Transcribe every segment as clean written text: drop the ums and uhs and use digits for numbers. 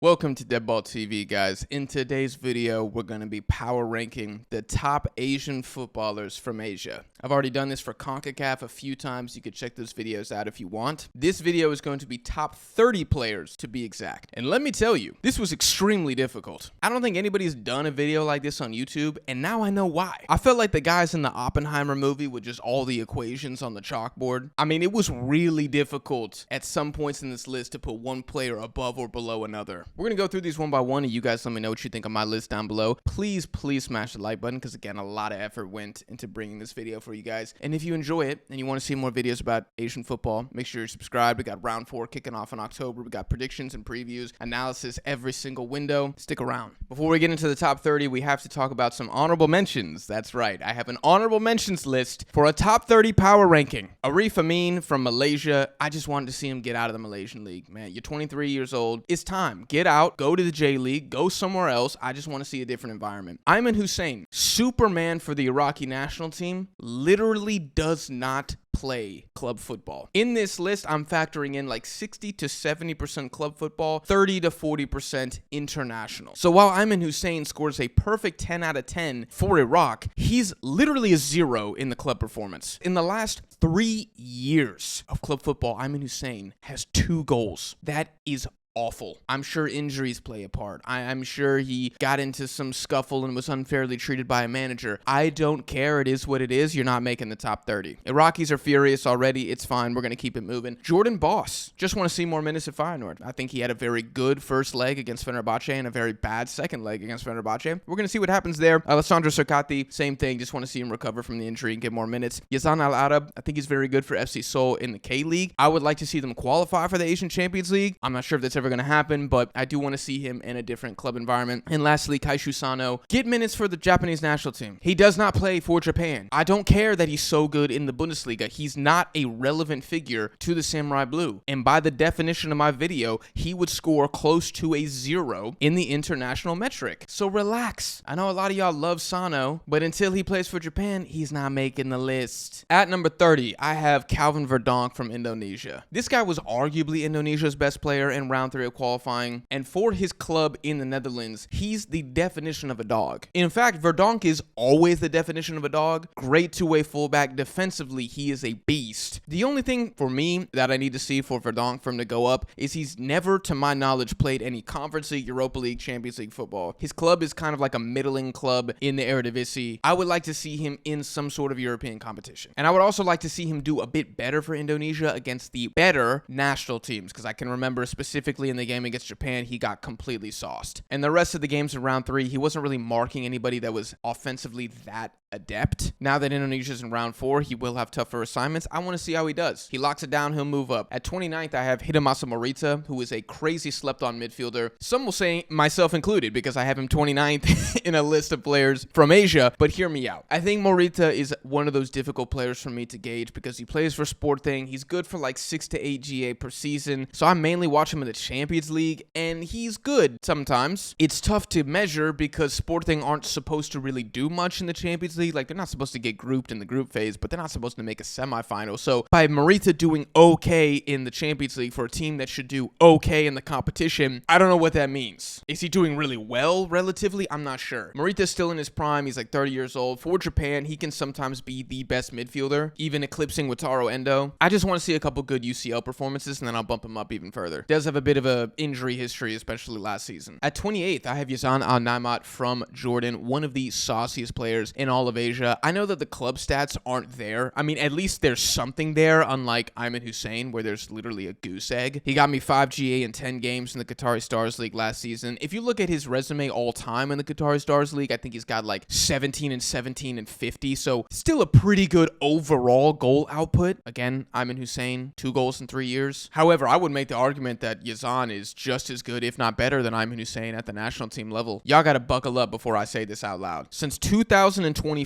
Welcome to DeadBall TV, guys. In today's video, we're going to be power ranking the top Asian footballers from Asia. I've already done this for CONCACAF a few times. You could check those videos out if you want. This video is going to be top 30 players to be exact. And let me tell you, this was extremely difficult. I don't think anybody's done a video like this on YouTube, and now I know why. I felt like the guys in the Oppenheimer movie with just all the equations on the chalkboard. I mean, it was really difficult at some points in this list to put one player above or below another. We're going to go through these one by one, and you guys let me know what you think of my list down below. Please smash the like button, because again, a lot of effort went into bringing this video for you guys. And if you enjoy it and you want to see more videos about Asian football, make sure you're subscribed. We got round 4 kicking off in October. We got predictions and previews, analysis every single window. Stick around. Before we get into the top 30, we have to talk about some honorable mentions. That's right. I have an honorable mentions list for a top 30 power ranking. Arif Amin from Malaysia. I just wanted to see him get out of the Malaysian league. Man, you're 23 years old. It's time. Get out. Go to the J League. Go somewhere else. I just want to see a different environment. Ayman Hussein, Superman for the Iraqi national team, literally does not play club football. In this list, I'm factoring in like 60 to 70% club football, 30 to 40% international. So while Ayman Hussein scores a perfect 10 out of 10 for Iraq, he's literally a 0 in the club performance. In the last 3 years of club football, Ayman Hussein has 2 goals. That is awful. I'm sure injuries play a part. I'm sure he got into some scuffle and was unfairly treated by a manager. I don't care. It is what it is. You're not making the top 30. Iraqis are furious already. It's fine. We're going to keep it moving. Jordan Boss. Just want to see more minutes at Feyenoord. I think he had a very good first leg against Fenerbahce and a very bad second leg against Fenerbahce. We're going to see what happens there. Alessandro Socati, same thing. Just want to see him recover from the injury and get more minutes. Yazan Al-Arab, I think he's very good for FC Seoul in the K-League. I would like to see them qualify for the Asian Champions League. I'm not sure if that's ever going to happen, but I do want to see him in a different club environment. And lastly, Kaishu Sano, get minutes for the Japanese national team. He does not play for Japan. I don't care that he's so good in the Bundesliga. He's not a relevant figure to the Samurai Blue. And by the definition of my video, he would score close to a 0 in the international metric. So relax. I know a lot of y'all love Sano, but until he plays for Japan, he's not making the list. At number 30, I have Calvin Verdonk from Indonesia. This guy was arguably Indonesia's best player in round 3 of qualifying, and for his club in the Netherlands, he's the definition of a dog. In fact, Verdonk is always the definition of a dog. Great two-way fullback. Defensively, he is a beast. The only thing for me that I need to see for Verdonk for him to go up is he's never, to my knowledge, played any Conference League, Europa League, Champions League football. His club is kind of like a middling club in the Eredivisie. I would like to see him in some sort of European competition. And I would also like to see him do a bit better for Indonesia against the better national teams, because I can remember specifically in the game against Japan, he got completely sauced. And the rest of the games in round 3, he wasn't really marking anybody that was offensively that adept. Now that Indonesia's in round 4, he will have tougher assignments. I want to see how he does. He locks it down, he'll move up. At 29th, I have Hidemasa Morita, who is a crazy slept-on midfielder. Some will say, myself included, because I have him 29th in a list of players from Asia, but hear me out. I think Morita is one of those difficult players for me to gauge because he plays for Sporting. He's good for like 6 to 8 GA per season, so I mainly watch him in the Champions League, and he's good sometimes. It's tough to measure because Sporting aren't supposed to really do much in the Champions League. Like, they're not supposed to get grouped in the group phase, but they're not supposed to make a semifinal. So by Morita doing okay in the Champions League for a team that should do okay in the competition, I don't know what that means. Is he doing really well relatively? I'm not sure. Morita's still in his prime. He's like 30 years old. For Japan, he can sometimes be the best midfielder, even eclipsing Wataru Endo. I just want to see a couple good UCL performances, and then I'll bump him up even further. Does have a bit of a injury history, especially last season. At 28th, I have Yazan Al-Naimat from Jordan, one of the sauciest players in all of Asia. I know that the club stats aren't there. I mean, at least there's something there, unlike Ayman Hussein, where there's literally a goose egg. He got me 5 GA in 10 games in the Qatari Stars League last season. If you look at his resume all time in the Qatari Stars League, I think he's got like 17 and 17 and 50, so still a pretty good overall goal output. Again, Ayman Hussein, 2 goals in 3 years. However, I would make the argument that Yazan is just as good, if not better, than Ayman Hussein at the national team level. Y'all gotta buckle up before I say this out loud. Since 2024,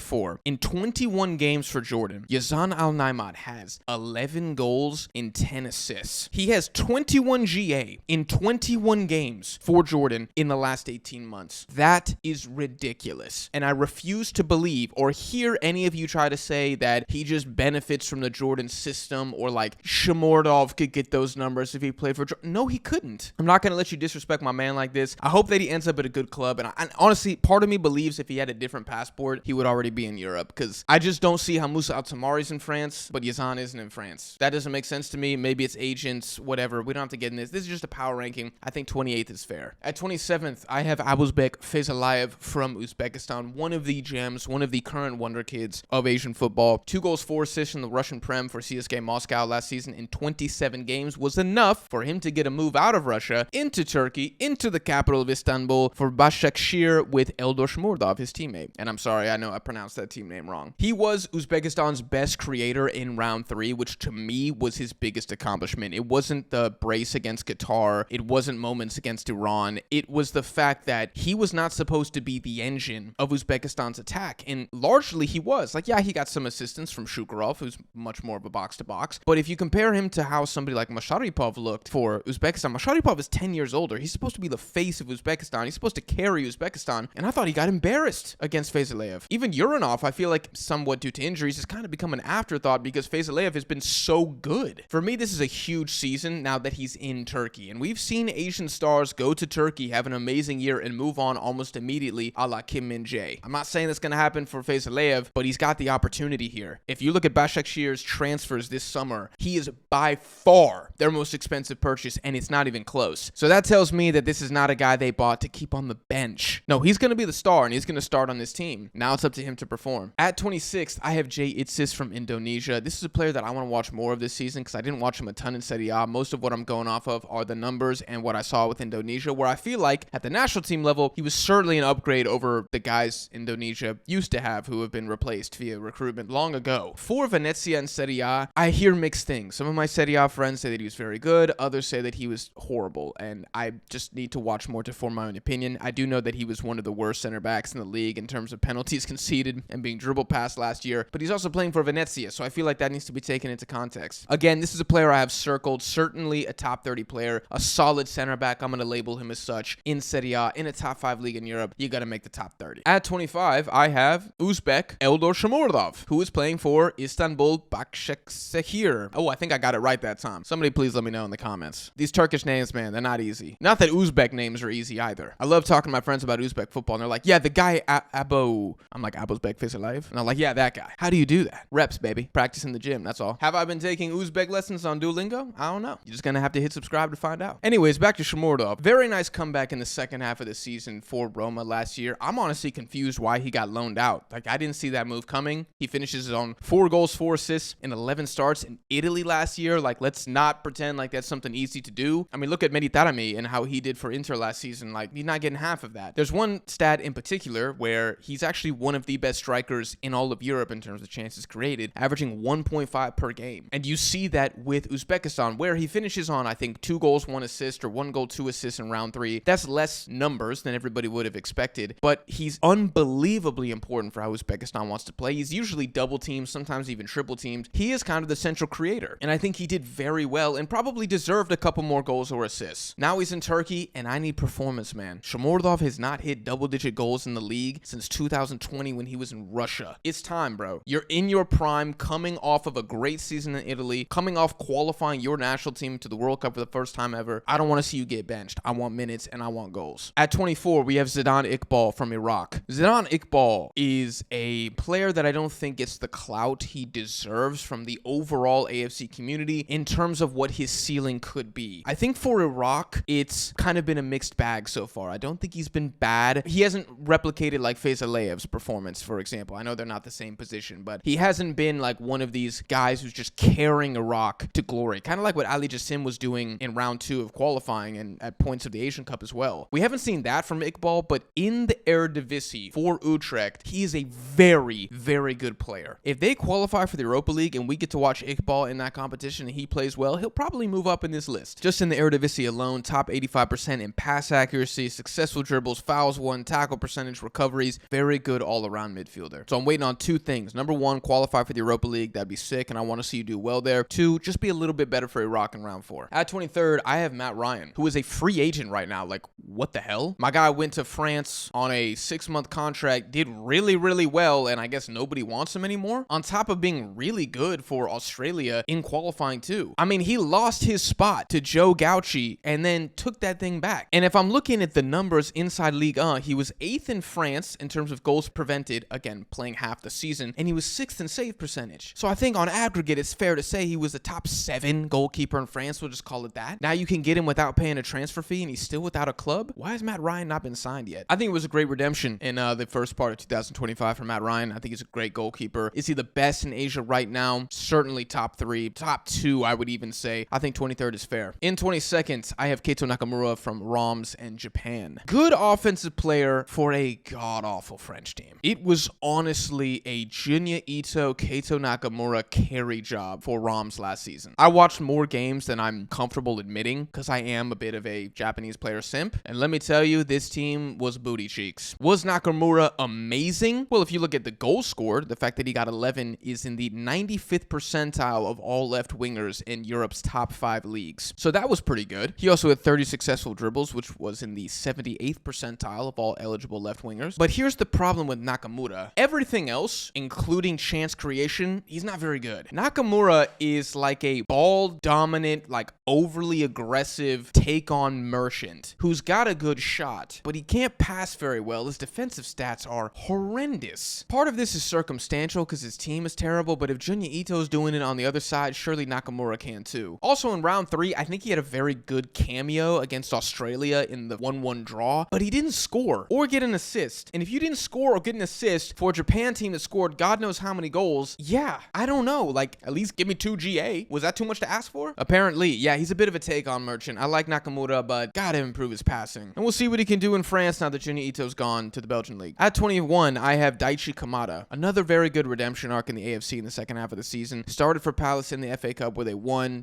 in 21 games for Jordan, Yazan Al-Naimat has 11 goals and 10 assists. He has 21 GA in 21 games for Jordan in the last 18 months. That is ridiculous. And I refuse to believe or hear any of you try to say that he just benefits from the Jordan system, or like Shamordov could get those numbers if he played for Jordan. No, he couldn't. I'm not going to let you disrespect my man like this. I hope that he ends up at a good club. And honestly, part of me believes if he had a different passport, he would already be in Europe, because I just don't see how Moussa Altamari's in France, but Yazan isn't in France. That doesn't make sense to me. Maybe it's agents, whatever. We don't have to get in this. This is just a power ranking. I think 28th is fair. At 27th, I have Abuzbek Fezalayev from Uzbekistan, one of the gems, one of the current wonder kids of Asian football. 2 goals, 4 assists in the Russian Prem for CSKA Moscow last season in 27 games was enough for him to get a move out of Russia into Turkey, into the capital of Istanbul for Başakşehir with Eldor Shmurdov, his teammate. And I'm sorry, I know I pronounced that team name wrong. He was Uzbekistan's best creator in round 3, which to me was his biggest accomplishment. It wasn't the brace against Qatar. It wasn't moments against Iran. It was the fact that he was not supposed to be the engine of Uzbekistan's attack. And largely he was. Like, yeah, he got some assistance from Shukurov, who's much more of a box-to-box. But if you compare him to how somebody like Masharipov looked for Uzbekistan, Masharipov is 10 years older. He's supposed to be the face of Uzbekistan. He's supposed to carry Uzbekistan. And I thought he got embarrassed against Fezalayev. Even Uranov, I feel like somewhat due to injuries, has kind of become an afterthought because Fezalayev has been so good. For me, this is a huge season now that he's in Turkey. And we've seen Asian stars go to Turkey, have an amazing year, and move on almost immediately, a la Kim Min-jae. I'm not saying that's going to happen for Fezalayev, but he's got the opportunity here. If you look at Başakşehir's transfers this summer, he is by far their most expensive purchase, and it's not even close. So that tells me that this is not a guy they bought to keep on the bench. No, he's going to be the star, and he's going to start on this team. Now it's up to him to perform. At 26th, I have Jay Itzis from Indonesia. This is a player that I want to watch more of this season because I didn't watch him a ton in Serie A. Most of what I'm going off of are the numbers and what I saw with Indonesia, where I feel like at the national team level, he was certainly an upgrade over the guys Indonesia used to have who have been replaced via recruitment long ago. For Venezia and Serie A, I hear mixed things. Some of my Serie A friends say that he was very good. Others say that he was horrible, and I just need to watch more to form my own opinion. I do know that he was one of the worst center backs in the league in terms of penalties conceded and being dribbled past last year, but he's also playing for Venezia, so I feel like that needs to be taken into context. Again, this is a player I have circled, certainly a top 30 player, a solid center back. I'm going to label him as such in Serie A, in a top 5 league in Europe. You got to make the top 30. At 25, I have Uzbek Eldor Shmurdov, who is playing for Istanbul Başakşehir. Oh, I think I got it right that time. Somebody please let me know in the comments. These Turkish names, man, they're not easy. Not that Uzbek names are easy either. I love talking to my friends about Uzbek football, and they're like, yeah, the guy Abo. I'm like, Abuzbek Fezalayev? And I'm like, yeah, that guy. How do you do that? Reps, baby. Practice in the gym, that's all. Have I been taking Uzbek lessons on Duolingo? I don't know. You're just gonna have to hit subscribe to find out. Anyways, back to Shmurdov. Very nice comeback in the second half of the season for Roma last year. I'm honestly confused why he got loaned out. Like, I didn't see that move coming. He finishes on 4 goals, 4 assists in 11 starts in Italy last year. Like, let's not pretend like that's something easy to do. I mean, look at Meditarami and how he did for Inter last season. Like, he's not getting half of that. There's one stat in particular where he's actually one of the best strikers in all of Europe in terms of chances created, averaging 1.5 per game. And you see that with Uzbekistan, where he finishes on, I think, 2 goals, 1 assist, or 1 goal, 2 assists in round 3. That's less numbers than everybody would have expected, but he's unbelievably important for how Uzbekistan wants to play. He's usually double teamed, sometimes even triple teamed. He is kind of the central creator, and I think he did very well and probably deserved a couple more goals or assists. Now he's in Turkey, and I need performance, man. Shmurdov has not hit double-digit goals in the league since 2020 when he was in Russia. It's time, bro. You're in your prime, coming off of a great season in Italy, coming off qualifying your national team to the World Cup for the first time ever. I don't want to see you get benched. I want minutes, and I want goals. At 24, we have Zidane Iqbal from Iraq. Zidane Iqbal is a player that I don't think gets the clout he deserves from the overall AFC community in terms of what his ceiling could be. I think for Iraq, it's kind of been a mixed bag so far. I don't think he's been bad. He hasn't replicated like Feyzalayev's performance, for example. I know they're not the same position, but he hasn't been like one of these guys who's just carrying Iraq to glory. Kind of like what Ali Jassim was doing in round 2 of qualifying and at points of the Asian Cup as well. We haven't seen that from Iqbal, but in the Eredivisie for Utrecht, he is a very, very good player. If they qualify for the Europa League and we get to watch Iqbal in that competition and he plays well, he'll probably move up in this list. Just in the Eredivisie alone, top 85% in pass accuracy, successful dribbles, fouls won, tackle percentage, recoveries, very good all-around midfielder. So I'm waiting on 2 things. Number 1, qualify for the Europa League. That'd be sick, and I want to see you do well there. 2, just be a little bit better for Iraq in round 4. At 23rd, I have Matt Ryan, who is a free agent right now. Like, what the hell? My guy went to France on a 6-month contract, did really, really well, and I guess nobody wants him anymore, on top of being really good for Australia in qualifying too. I mean, he lost his spot to Joe Gauchi and then took that thing back. And if I'm looking at the numbers inside Ligue 1, he was 8th in France in terms of goals prevented, again, playing half the season, and he was 6th in save percentage. So I think on aggregate, it's fair to say he was a top 7 goalkeeper in France. We'll just call it that. Now you can get him without paying a transfer fee, and he's still without a club. Why has Matt Ryan not been signed yet? I think it was a great redemption in the first part of 2025 for Matt Ryan. I think he's a great goalkeeper. Is he the best in Asia right now? Certainly top 3, top 2, I would even say. I think 23rd is fair. In 22nd, I have Keito Nakamura from Reims and Japan. Good offensive player for a god-awful French team. It was honestly a Junya Ito, Keito Nakamura carry job for Reims last season. I watched more games than I'm comfortable admitting because I am a bit of a Japanese player simp. And let me tell you, this team was booty cheeks. Was Nakamura amazing? Well, if you look at the goals scored, the fact that he got 11 is in the 95th percentile of all left wingers in Europe's top 5 leagues. So that was pretty good. He also had 30 successful dribbles, which was in the 78th percentile of all eligible left wingers. But here's the problem with Nakamura. Everything else, including chance creation, he's not very good. Nakamura is like a ball-dominant, like overly aggressive take-on merchant who's got a good shot, but he can't pass very well. His defensive stats are horrendous. Part of this is circumstantial because his team is terrible, but if Junya Ito's doing it on the other side, surely Nakamura can too. Also in round 3, I think he had a very good cameo against Australia in the 1-1 draw, but he didn't score or get an assist. And if you didn't score or get an assist for a Japan team that scored God knows how many goals, yeah, I don't know, like at least give me 2 GA. Was that too much to ask for? Apparently, yeah, he's a bit of a take-on merchant. I like Nakamura, but gotta improve his passing. And we'll see what he can do in France now that Junya Ito's gone to the Belgian league. At 21, I have Daichi Kamada. Another very good redemption arc in the AFC in the second half of the season. Started for Palace in the FA Cup where they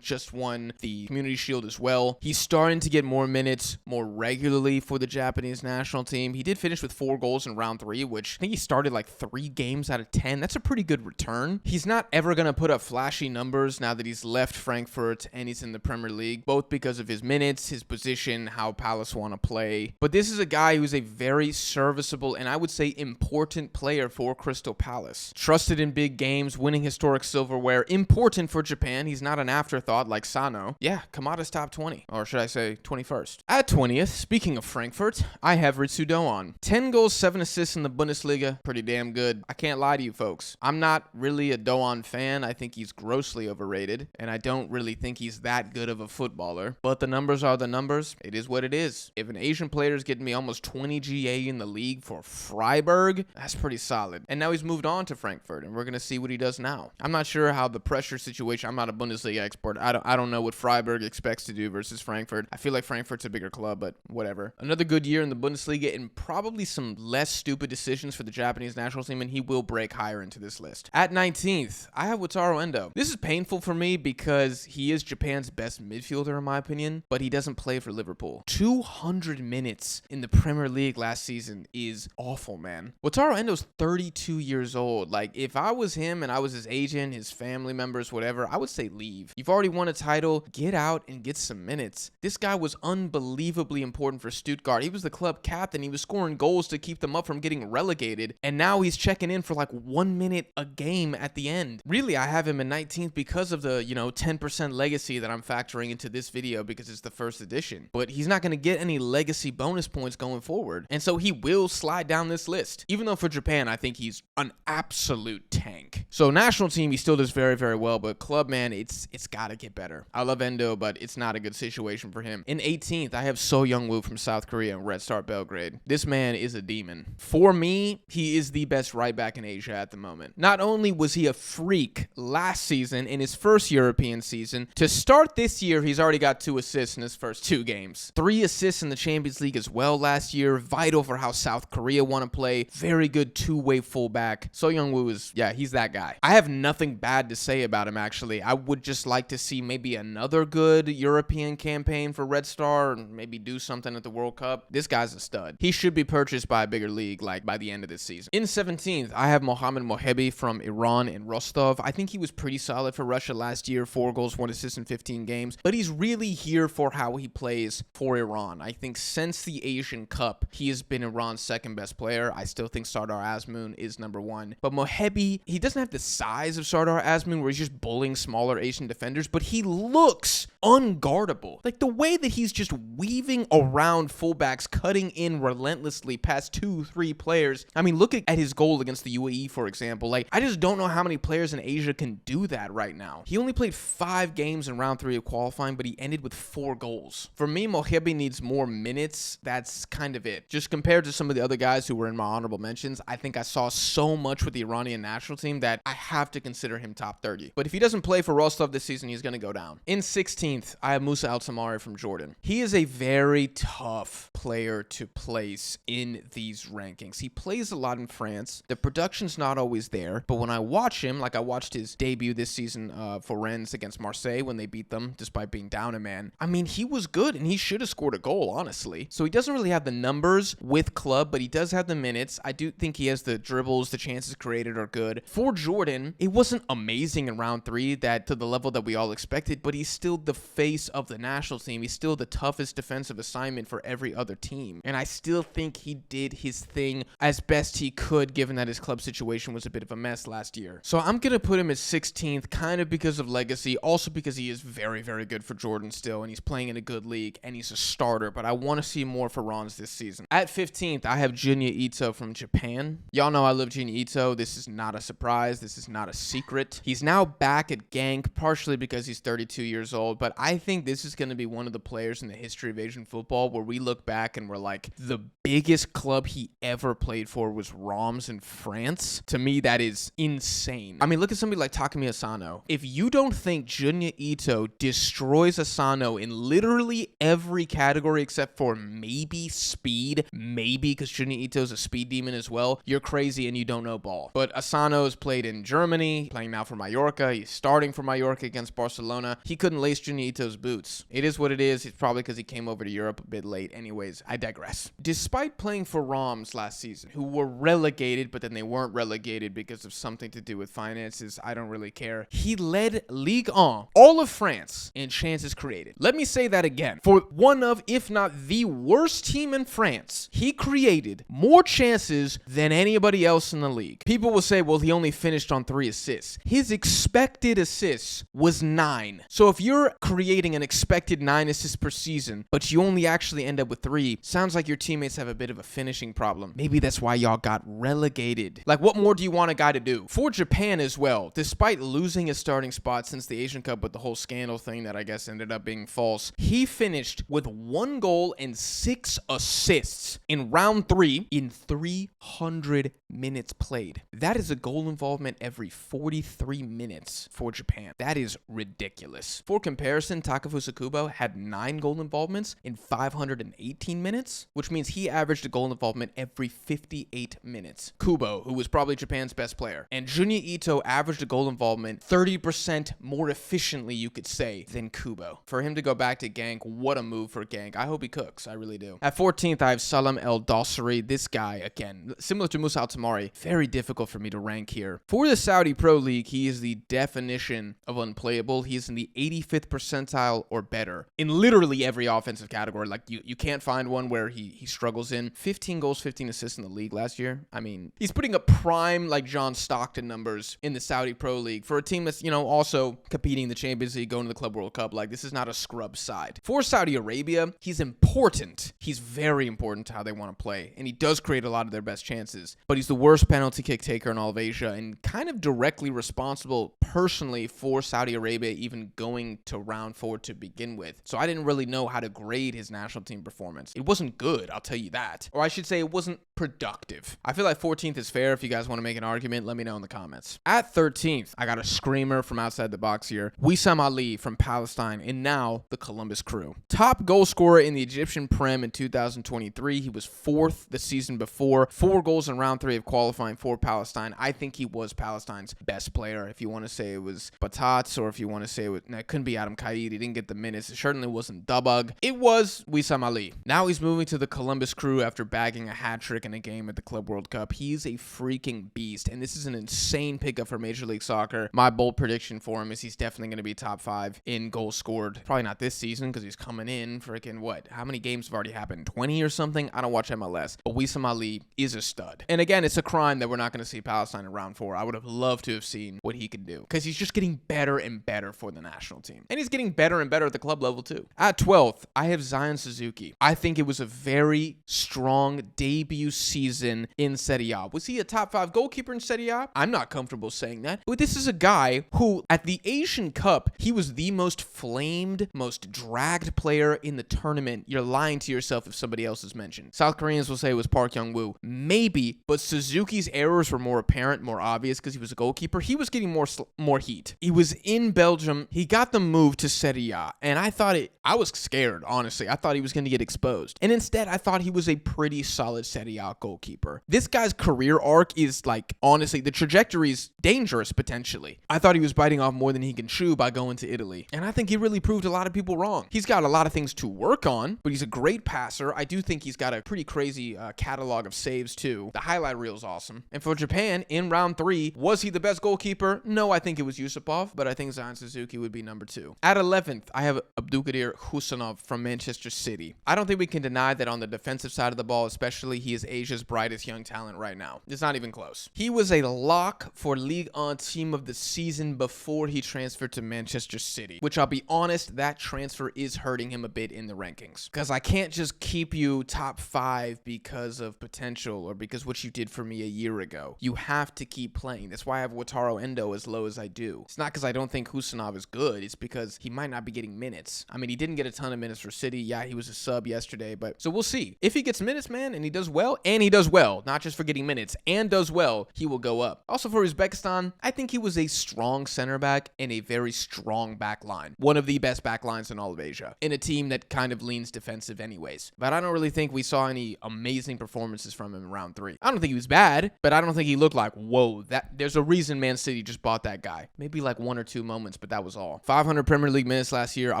just won the Community Shield as well. He's starting to get more minutes more regularly for the Japanese national team. He did finish with 4 goals in round 3, which I think he started like 3 games out of 10. That's a pretty good return. He's not ever going to put up flashy numbers now that he's left Frankfurt and he's in the Premier League, both because of his minutes, his position, how Palace want to play. But this is a guy who's a very serviceable and I would say important player for Crystal Palace. Trusted in big games, winning historic silverware, important for Japan. He's not an afterthought like Sano. Yeah, Kamada's top 20, or should I say 21st. At 20th, speaking of Frankfurt, I have Ritsu Doan. 10 goals, 7 assists in the Bundesliga. Pretty damn good. I can't lie to you folks. I'm not really a Doan fan. I think he's grossly overrated, and I don't really think he's that good of a footballer. But the numbers are the numbers. It is what it is. If an Asian player is getting me almost 20 GA in the league for Freiburg, that's pretty solid. And now he's moved on to Frankfurt, and we're going to see what he does now. I'm not sure how the pressure situation, I'm not a Bundesliga expert. I don't know what Freiburg expects to do versus Frankfurt. I feel like Frankfurt's a bigger club, but whatever. Another good year in the Bundesliga and probably some less stupid decisions for the Japanese national team, and he will break higher into this list. At 19th, I have Wataru Endo. This is painful for me because he is Japan's best midfielder in my opinion, but he doesn't play for Liverpool. 200 minutes in the Premier League last season is awful, man. Wataru Endo's 32 years old. Like, if I was him and I was his agent, his family members, whatever, I would say leave. You've already won a title. Get out and get some minutes. This guy was unbelievably important for Stuttgart. He was the club captain. He was scoring goals to keep them up from getting relegated. And now he's checking in for like 1 minute a game at the end. Really, I have him in 19th because of the, 10% legacy that I'm factoring into this video because it's the first edition. But he's not going to get any legacy bonus points going forward. And so he will slide down this list. Even though for Japan, I think he's an absolute tank. So national team, he still does very, very well. But club, man, it's got to get better. I love Endo, but it's not a good situation for him. In 18th, I have So Young-woo from South Korea and Red Star Belgrade. This man is a demon. For me, he is the best right back in Asia at the moment. Not only was he a freak last season in his first European season, to start this year, he's already got 2 assists in his first 2 games. 3 assists in the Champions League as well last year. Vital for how South Korea want to play. Very good 2-way fullback. So Young-woo is, yeah, he's that guy. I have nothing bad to say about him, actually. I would just like to see maybe another good European campaign for Red Star and maybe do something at the World Cup. This guy's a stud. He should be purchased by a bigger league, like by the end of this season. In 17th, I have Mohamed Mohebi from Iran and Rostov. I think he was pretty solid for Russia last year. 4 goals, 1 assist in 15 games. But he's really here for how he plays for Iran. I think since the Asian Cup, he has been Iran's second best player. I still think Sardar Azmoun is number 1. But Mohebi, he doesn't have the size of Sardar Azmoun where he's just bullying smaller Asian defenders, but he looks unguardable unguardable. Like the way that he's just weaving around fullbacks, cutting in relentlessly past 2-3 players. I mean, look at his goal against the UAE, for example. Like, I just don't know how many players in Asia can do that right now. He only played 5 games in round 3 of qualifying, but he ended with 4 goals. For me, Mohebi needs more minutes. That's kind of it. Just compared to some of the other guys who were in my honorable mentions, I think I saw so much with the Iranian national team that I have to consider him top 30. But if he doesn't play for Rostov this season, he's going to go down. In 16th, I have Musa Al-Tamari from Jordan. He is a very tough player to place in these rankings. He plays a lot in France. The production's not always there, but when I watch him, like I watched his debut this season for Rennes against Marseille when they beat them, despite being down a man, I mean, he was good and he should have scored a goal, honestly. So he doesn't really have the numbers with club, but he does have the minutes. I do think he has the dribbles, the chances created are good. For Jordan, it wasn't amazing in round 3 that to the level that we all expected, but he's still the face of the national team. He's still the toughest defensive assignment for every other team. And I still think he did his thing as best he could, given that his club situation was a bit of a mess last year. So I'm going to put him at 16th, kind of because of legacy, also because he is very, very good for Jordan still, and he's playing in a good league, and he's a starter, but I want to see more for Rons this season. At 15th, I have Junya Ito from Japan. Y'all know I love Junya Ito. This is not a surprise. This is not a secret. He's now back at Genk, partially because he's 32 years old, but I think this is going to be one of the players in the history of Asian football where we look back and we're like, the biggest club he ever played for was Reims in France. To me, that is insane. I mean, look at somebody like Takumi Asano. If you don't think Junya Ito destroys Asano in literally every category except for maybe speed, maybe because Junya Ito's a speed demon as well, you're crazy and you don't know ball. But Asano's played in Germany, playing now for Mallorca. He's starting for Mallorca against Barcelona. He couldn't lace Junya Ito's boots. It is what it is. It's probably because he came over to Europe a bit late. Anyways, I digress. Despite playing for Reims last season, who were relegated, but then they weren't relegated because of something to do with finances, I don't really care. He led Ligue 1, all of France, in chances created. Let me say that again. For one of, if not the worst team in France, he created more chances than anybody else in the league. People will say, well, he only finished on 3 assists. His expected assists was 9. So if you're creating an expected 9 assists per season, but you only actually end up with 3, sounds like your teammates have a bit of a finishing problem. Maybe that's why y'all got relegated. Like, what more do you want a guy to do? For Japan as well, despite losing his starting spot since the Asian Cup with the whole scandal thing that I guess ended up being false, he finished with 1 goal and 6 assists in round 3 in 300 minutes played. That is a goal involvement every 43 minutes for Japan. That is ridiculous. For comparison, Takefusa Kubo had 9 goal involvements in 518 minutes, which means he averaged a goal involvement every 58 minutes. Kubo, who was probably Japan's best player, and Junya Ito averaged a goal involvement 30% more efficiently, you could say, than Kubo. For him to go back to Genk, what a move for Genk. I hope he cooks. I really do. At 14th, I have Salam El Dossari. This guy, again, similar to Musa Al-Tamari, very difficult for me to rank here. For the Saudi Pro League, he is the definition of unplayable. He is in the 85th percentile or better in literally every offensive category. Like, you can't find one where he struggles in. 15 goals, 15 assists in the league last year. I mean, he's putting up prime, like, John Stockton numbers in the Saudi Pro League for a team that's, you know, also competing in the Champions League, going to the Club World Cup. Like, this is not a scrub side. For Saudi Arabia, he's important. He's very important to how they want to play, and he does create a lot of their best chances, but he's the worst penalty kick taker in all of Asia and kind of directly responsible personally for Saudi Arabia even going to round 4 to begin with. So I didn't really know how to grade his national team performance. It wasn't good, I'll tell you that. Or I should say it wasn't productive. I feel like 14th is fair. If you guys want to make an argument, let me know in the comments. At 13th, I got a screamer from outside the box here. Wissam Ali from Palestine, and now the Columbus Crew. Top goal scorer in the Egyptian Prem in 2023. He was 4th the season before. 4 goals in round 3 of qualifying for Palestine. I think he was Palestine's best player. If you want to say it was Batats, or if you want to say it couldn't be Adam Qaid. He didn't get the minutes. It certainly wasn't Dubug. It was Wissam Ali. Now he's moving to the Columbus Crew after bagging a hat trick in a game at the Club World Cup. He's a freaking beast, and this is an insane pickup for Major League Soccer. My bold prediction for him is he's definitely going to be top 5 in goals scored. Probably not this season because he's coming in freaking what? How many games have already happened? 20 or something? I don't watch MLS, but Wissam Ali is a stud. And again, it's a crime that we're not going to see Palestine in round 4. I would have loved to have seen what he could do because he's just getting better and better for the national team. And he's getting better better and better at the club level too. At 12th, I have Zion Suzuki. I think it was a very strong debut season in Serie A. Was he a top 5 goalkeeper in Serie A? I'm not comfortable saying that, but this is a guy who at the Asian Cup, he was the most flamed, most dragged player in the tournament. You're lying to yourself if somebody else is mentioned. South Koreans will say it was Park Young-woo. Maybe, but Suzuki's errors were more apparent, more obvious because he was a goalkeeper. He was getting more heat. He was in Belgium. He got the move to Serie A, and I was scared, honestly. I thought he was going to get exposed. And instead, I thought he was a pretty solid Serie A goalkeeper. This guy's career arc is like, honestly, the trajectory is dangerous potentially. I thought he was biting off more than he can chew by going to Italy. And I think he really proved a lot of people wrong. He's got a lot of things to work on, but he's a great passer. I do think he's got a pretty crazy catalog of saves too. The highlight reel is awesome. And for Japan, in round 3, was he the best goalkeeper? No, I think it was Yusupov, but I think Zion Suzuki would be number 2. At 11th, I have Abdulkadir Husanov from Manchester City. I don't think we can deny that on the defensive side of the ball, especially, he is Asia's brightest young talent right now. It's not even close. He was a lock for Ligue 1 team of the season before he transferred to Manchester City, which I'll be honest, that transfer is hurting him a bit in the rankings. Because I can't just keep you top 5 because of potential or because what you did for me a year ago. You have to keep playing. That's why I have Wataru Endo as low as I do. It's not because I don't think Husanov is good. It's because he might not be getting minutes. I mean, he didn't get a ton of minutes for City. Yeah, he was a sub yesterday, but so we'll see. If he gets minutes, man, and he does well, not just for getting minutes, and does well, he will go up. Also for Uzbekistan, I think he was a strong center back and a very strong back line. One of the best back lines in all of Asia, in a team that kind of leans defensive anyways. But I don't really think we saw any amazing performances from him in round 3. I don't think he was bad, but I don't think he looked like, whoa, there's a reason Man City just bought that guy. Maybe like 1 or 2 moments, but that was all. 500 Premier League minutes last year. I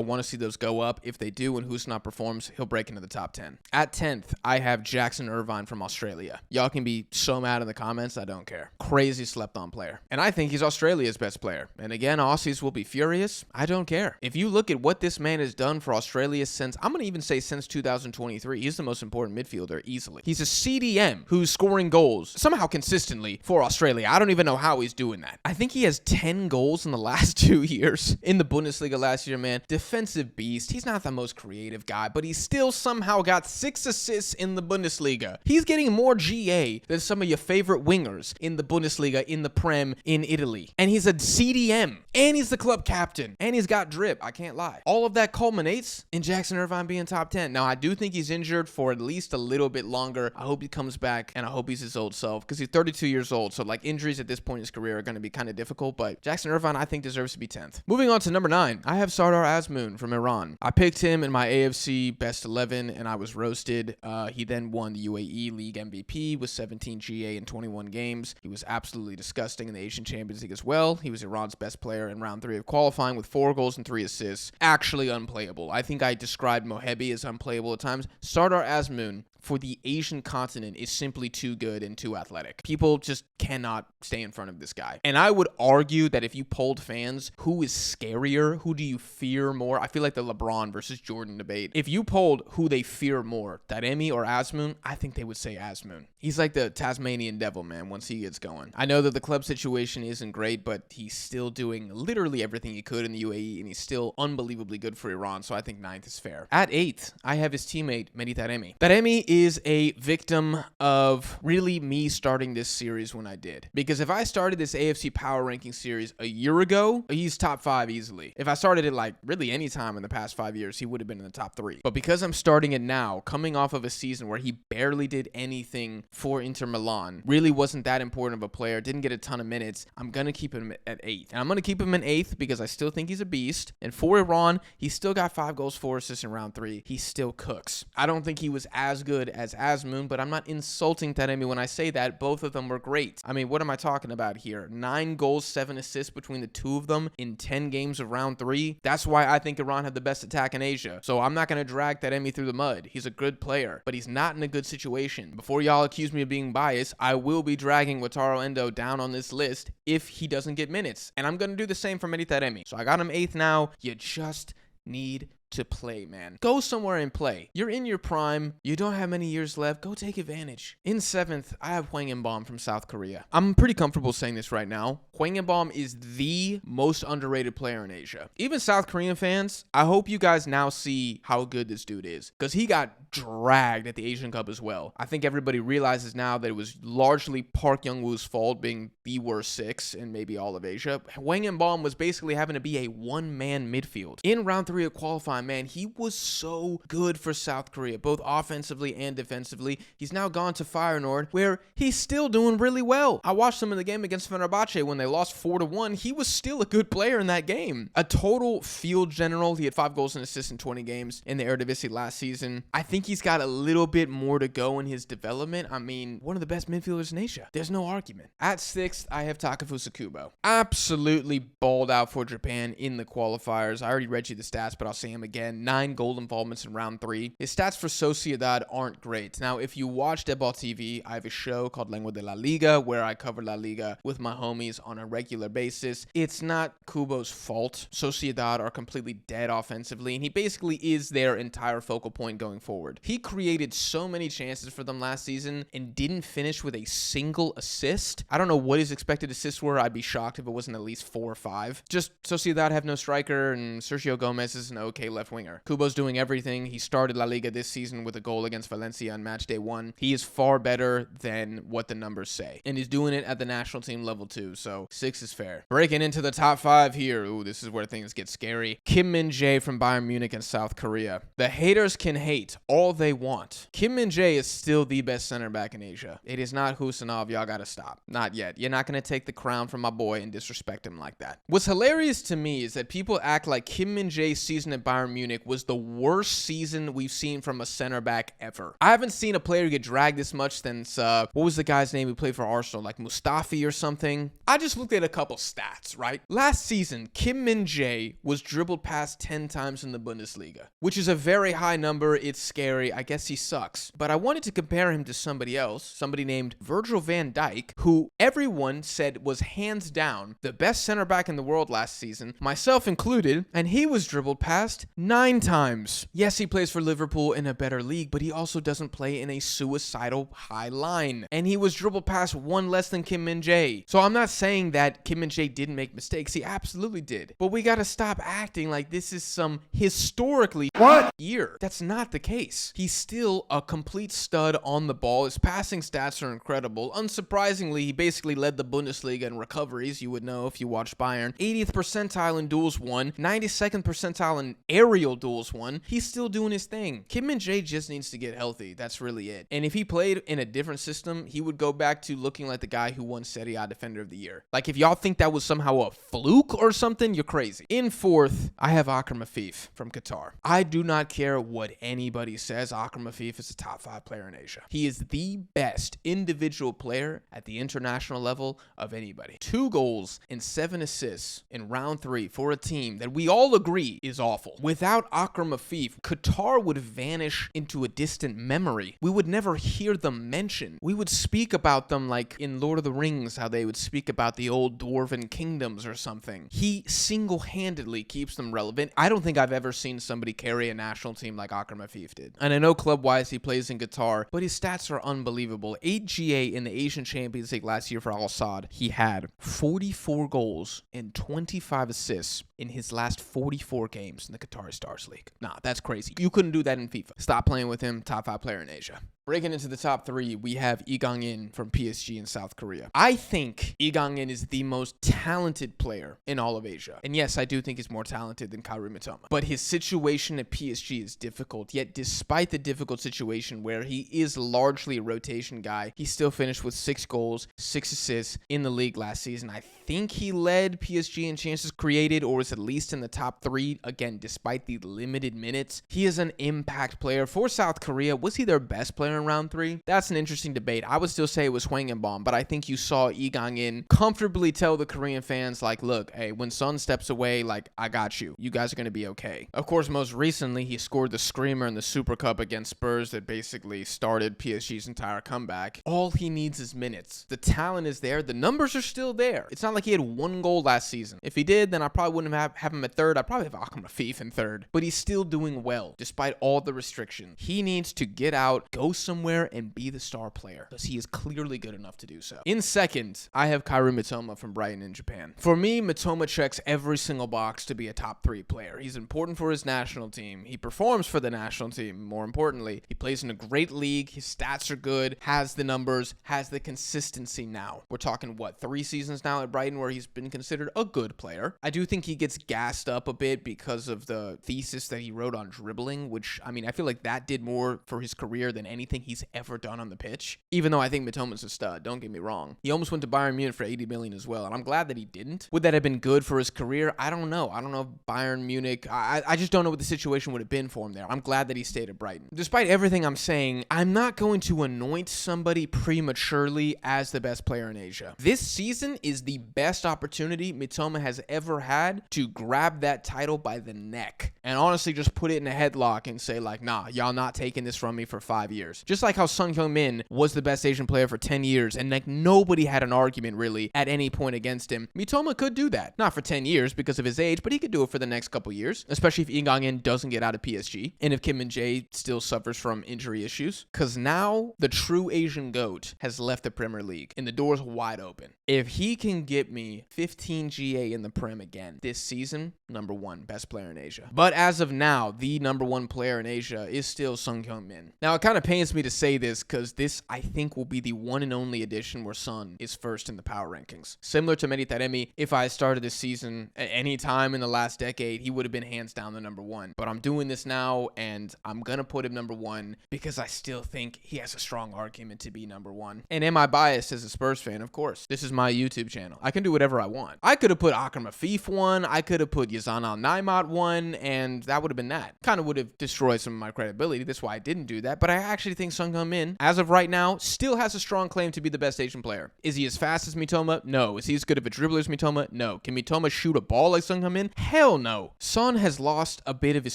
want to see those go up. If they do, when Husanov performs, he'll break into the top 10. At 10th, I have Jackson Irvine from Australia. Y'all can be so mad in the comments. I don't care. Crazy slept on player. And I think he's Australia's best player. And again, Aussies will be furious. I don't care. If you look at what this man has done for Australia since, I'm going to even say since 2023, he's the most important midfielder easily. He's a CDM who's scoring goals somehow consistently for Australia. I don't even know how he's doing that. I think he has 10 goals in the last 2 years in the Bundesliga last year, man. Defensive beast. He's not the most creative guy, but he still somehow got 6 assists in the Bundesliga. He's getting more GA than some of your favorite wingers in the Bundesliga, in the Prem, in Italy. And he's a CDM. And he's the club captain. And he's got drip. I can't lie. All of that culminates in Jackson Irvine being top 10. Now, I do think he's injured for at least a little bit longer. I hope he comes back, and I hope he's his old self, because he's 32 years old. So, like, injuries at this point in his career are going to be kind of difficult, but Jackson Irvine, I think, deserves to be 10th. Moving on to number 9, I have Sardar Azmoun from Iran. I picked him in my AFC best 11, and I was roasted. He then won the UAE League MVP with 17 GA in 21 games. He was absolutely disgusting in the Asian Champions League as well. He was Iran's best player in round 3 of qualifying with 4 goals and 3 assists. Actually unplayable. I think I described Mohebi as unplayable at times. Sardar Azmoun for the Asian continent is simply too good and too athletic. People just cannot stay in front of this guy. And I would argue that if you polled fans, who is scarier? Who do you fear more? I feel like the LeBron versus Jordan debate. If you polled who they fear more, Taremi or Azmoun, I think they would say Azmoun. He's like the Tasmanian devil, man, once he gets going. I know that the club situation isn't great, but he's still doing literally everything he could in the UAE, and he's still unbelievably good for Iran, so I think 9th is fair. At 8th, I have his teammate, Mehdi Taremi. Taremi is a victim of really me starting this series when I did. Because if I started this AFC Power Ranking series a year ago, he's top 5 easily. If I started it like really any time in the past 5 years, he would have been in the top 3. But because I'm starting it now, coming off of a season where he barely did anything for Inter Milan, really wasn't that important of a player, didn't get a ton of minutes, I'm going to keep him at 8th. And I'm going to keep him in 8th because I still think he's a beast. And for Iran, he still got 5 goals, 4 assists in round 3. He still cooks. I don't think he was as good as Azmoun, but I'm not insulting Taremi when I say that. Both of them were great. I mean, what am I talking about here? 9 goals, 7 assists between the two of them in 10 games of round 3. That's why I think Iran had the best attack in Asia. So I'm not going to drag Taremi through the mud. He's a good player, but he's not in a good situation. Before y'all accuse me of being biased, I will be dragging Wataru Endo down on this list if he doesn't get minutes. And I'm going to do the same for Mehdi Taremi. So I got him 8th now. You just need to play, man. Go somewhere and play. You're in your prime. You don't have many years left. Go take advantage. In 7th, I have Hwang from South Korea. I'm pretty comfortable saying this right now. Hwang is the most underrated player in Asia. Even South Korean fans, I hope you guys now see how good this dude is, because he got dragged at the Asian Cup as well. I think everybody realizes now that it was largely Park Young-woo's fault being the worst 6 in maybe all of Asia. Hwang was basically having to be a one-man midfield. In round 3 of qualifying, man, he was so good for South Korea, both offensively and defensively. He's now gone to Feyenoord, where he's still doing really well. I watched him in the game against Fenerbahce when they lost 4-1. He was still a good player in that game. A total field general. He had 5 goals and assists in 20 games in the Eredivisie last season. I think he's got a little bit more to go in his development. I mean, one of the best midfielders in Asia. There's no argument. At 6th, I have Takefusa Kubo. Absolutely balled out for Japan in the qualifiers. I already read you the stats, but I'll say him again. 9 goal involvements in round 3. His stats for Sociedad aren't great. Now, if you watch DeadBall TV, I have a show called Lengua de la Liga where I cover La Liga with my homies on a regular basis. It's not Kubo's fault. Sociedad are completely dead offensively, and he basically is their entire focal point going forward. He created so many chances for them last season and didn't finish with a single assist. I don't know what his expected assists were. I'd be shocked if it wasn't at least 4 or 5. Just Sociedad have no striker, and Sergio Gomez is an okay left winger. Kubo's doing everything. He started La Liga this season with a goal against Valencia on match day 1. He is far better than what the numbers say, and he's doing it at the national team level too, so 6 is fair. Breaking into the top 5 here. Ooh, this is where things get scary. Kim Min-jae from Bayern Munich and South Korea. The haters can hate all they want. Kim Min-jae is still the best center back in Asia. It is not Husanov. Y'all gotta stop. Not yet. You're not gonna take the crown from my boy and disrespect him like that. What's hilarious to me is that people act like Kim Min-jae's season at Bayern Munich was the worst season we've seen from a center back ever. I haven't seen a player get dragged this much since, what was the guy's name who played for Arsenal? Like Mustafi or something? I just looked at a couple stats, right? Last season, Kim Min-jae was dribbled past 10 times in the Bundesliga, which is a very high number. It's scary. I guess he sucks. But I wanted to compare him to somebody else, somebody named Virgil van Dijk, who everyone said was hands down the best center back in the world last season, myself included, and he was dribbled past 9 times. Yes, he plays for Liverpool in a better league, but he also doesn't play in a suicidal high line. And he was dribbled past 1 less than Kim Min-jae. So I'm not saying that Kim Min-jae didn't make mistakes. He absolutely did. But we gotta stop acting like this is some historically year. That's not the case. He's still a complete stud on the ball. His passing stats are incredible. Unsurprisingly, he basically led the Bundesliga in recoveries. You would know if you watched Bayern. 80th percentile in duels won. 92nd percentile in aerial duels won. He's still doing his thing. Kim Min-jae just needs to get healthy. That's really it. And if he played in a different system, he would go back to looking like the guy who won Serie A Defender of the Year. Like, if y'all think that was somehow a fluke or something, you're crazy. In 4th, I have Akram Afif from Qatar. I do not care what anybody says. Akram Afif is a top 5 player in Asia. He is the best individual player at the international level of anybody. 2 goals and 7 assists in round 3 for a team that we all agree is awful. Without Akram Afif, Qatar would vanish into a distant memory. We would never hear them mentioned. We would speak about them like in Lord of the Rings, how they would speak about the old dwarven kingdoms or something. He single-handedly keeps them relevant. I don't think I've ever seen somebody carry a national team like Akram Afif did. And I know club-wise he plays in Qatar, but his stats are unbelievable. 8 GA in the Asian Champions League last year for Al Sadd. He had 44 goals and 25 assists in his last 44 games in the Qatari Stars League. Nah, that's crazy. You couldn't do that in FIFA. Stop playing with him. Top 5 player in Asia. Breaking into the top 3, we have Lee Gang-in from PSG in South Korea. I think Lee Gang-in is the most talented player in all of Asia. And yes, I do think he's more talented than Kaoru Mitoma. But his situation at PSG is difficult. Yet despite the difficult situation where he is largely a rotation guy, he still finished with 6 goals, 6 assists in the league last season. I think he led PSG in chances created, or is at least in the top 3. Again, despite the limited minutes, he is an impact player for South Korea. Was he their best player in round 3? That's an interesting debate. I would still say it was Hwang-in-Bom, but I think you saw Lee Gang-in comfortably tell the Korean fans, like, look, hey, when Son steps away, like, I got you. You guys are going to be okay. Of course, most recently, he scored the screamer in the Super Cup against Spurs that basically started PSG's entire comeback. All he needs is minutes. The talent is there. The numbers are still there. It's not like he had 1 goal last season. If he did, then I probably wouldn't have him at 3rd. I'd probably have Akram Afif in 3rd. But he's still doing well, despite all the restrictions. He needs to get out, go somewhere, and be the star player, because he is clearly good enough to do so. In 2nd, I have Kaoru Mitoma from Brighton in Japan. For me, Mitoma checks every single box to be a top 3 player. He's important for his national team. He performs for the national team, more importantly. He plays in a great league. His stats are good, has the numbers, has the consistency now. We're talking, what, 3 seasons now at Brighton where he's been considered a good player. I do think he gets gassed up a bit because of the thesis that he wrote on dribbling, which, I mean, I feel like that did more for his career than anything he's ever done on the pitch. Even though I think Mitoma's a stud, don't get me wrong. He almost went to Bayern Munich for 80 million as well, and I'm glad that he didn't. Would that have been good for his career? I don't know. I don't know if Bayern Munich, I just don't know what the situation would have been for him there. I'm glad that he stayed at Brighton. Despite everything I'm saying, I'm not going to anoint somebody prematurely as the best player in Asia. This season is the best opportunity Mitoma has ever had to grab that title by the neck and honestly just put it in a headlock and say, like, nah, y'all not taking this from me for 5 years. Just like how Son Heung-min was the best Asian player for 10 years and like nobody had an argument really at any point against him. Mitoma could do that. Not for 10 years because of his age, but he could do it for the next couple years, especially if Lee Gang-in doesn't get out of PSG and if Kim Min-jae still suffers from injury issues. Because now the true Asian GOAT has left the Premier League and the door's wide open. If he can get me 15 GA in the Prem again this season, #1 best player in Asia. But as of now, the #1 player in Asia is still Son Heung-min. Now, it kind of pains me to say this because this, I think, will be the one and only edition where Son is first in the power rankings. Similar to Mehdi Taremi, if I started this season at any time in the last decade, he would have been hands down the #1. But I'm doing this now, and I'm going to put him #1 because I still think he has a strong argument to be #1. And am I biased as a Spurs fan? Of course. This is my YouTube channel. I can do whatever I want. I could have put Akram Afif 1, I could have put Yazan Al-Naimat 1, and that would have been that. Kind of would have destroyed some of my credibility. That's why I didn't do that. But I actually think Son Heung-min, as of right now, still has a strong claim to be the best Asian player. Is he as fast as Mitoma? No. Is he as good of a dribbler as Mitoma? No. Can Mitoma shoot a ball like Son Heung-min? Hell no. Son has lost a bit of his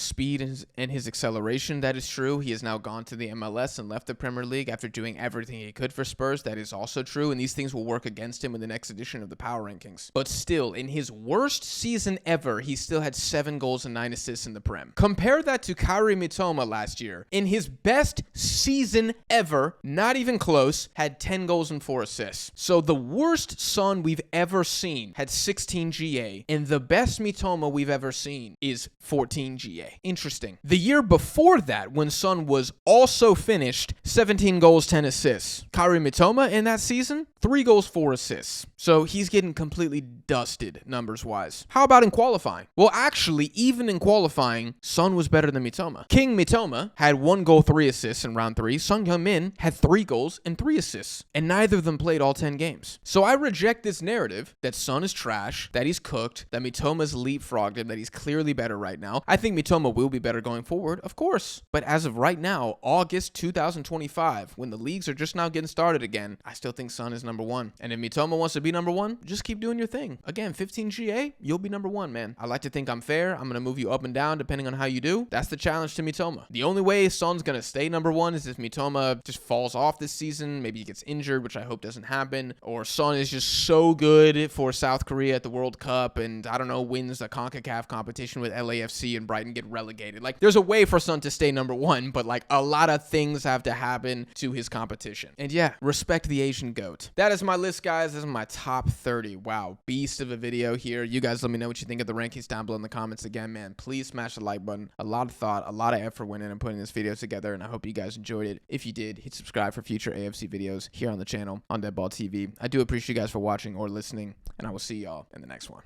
speed and his acceleration. That is true. He has now gone to the MLS and left the Premier League after doing everything he could for Spurs. That is also true, and these things will work against him in the next edition of the Power Rankings. But still, in his worst season ever, he still had 7 goals and 9 assists in the Prem. Compare that to Kaoru Mitoma last year. In his best season ever, not even close, had 10 goals and 4 assists. So the worst Son we've ever seen had 16 GA, and the best Mitoma we've ever seen is 14 GA. Interesting. The year before that, when Son was also finished, 17 goals, 10 assists. Kaoru Mitoma in that season, 3 goals, 4 assists. So he's getting completely dusted numbers-wise. How about in qualifying? Well, actually, even in qualifying, Son was better than Mitoma. King Mitoma had 1 goal, 3 assists in round 3. Son Heung-min had 3 goals and 3 assists, and neither of them played all 10 games. So I reject this narrative that Son is trash, that he's cooked, that Mitoma's leapfrogged him, that he's clearly better right now. I think Mitoma will be better going forward, of course. But as of right now, August 2025, when the leagues are just now getting started again, I still think Son is #1. And if Mitoma wants to be #1, just keep doing your thing. Again, 15 GA, you'll be #1, man. I like to think I'm fair. I'm going to move you up and down depending on how you do. That's the challenge to Mitoma. The only way Son's going to stay #1 is if Mitoma just falls off this season. Maybe he gets injured, which I hope doesn't happen. Or Son is just so good for South Korea at the World Cup and, I don't know, wins the CONCACAF competition with LAFC and Brighton get relegated. Like, there's a way for Son to stay #1, but, like, a lot of things have to happen to his competition. And yeah, respect the Asian GOAT. That is my list, guys. This is my top 30. Wow, beast of a video here. You guys let me know what you think of the rankings down below in the comments. Again, man, please smash the like button. A lot of thought, a lot of effort went in putting this video together, and I hope you guys enjoyed it. If you did, hit subscribe for future AFC videos here on the channel on DeadBall TV. I do appreciate you guys for watching or listening, and I will see y'all in the next one.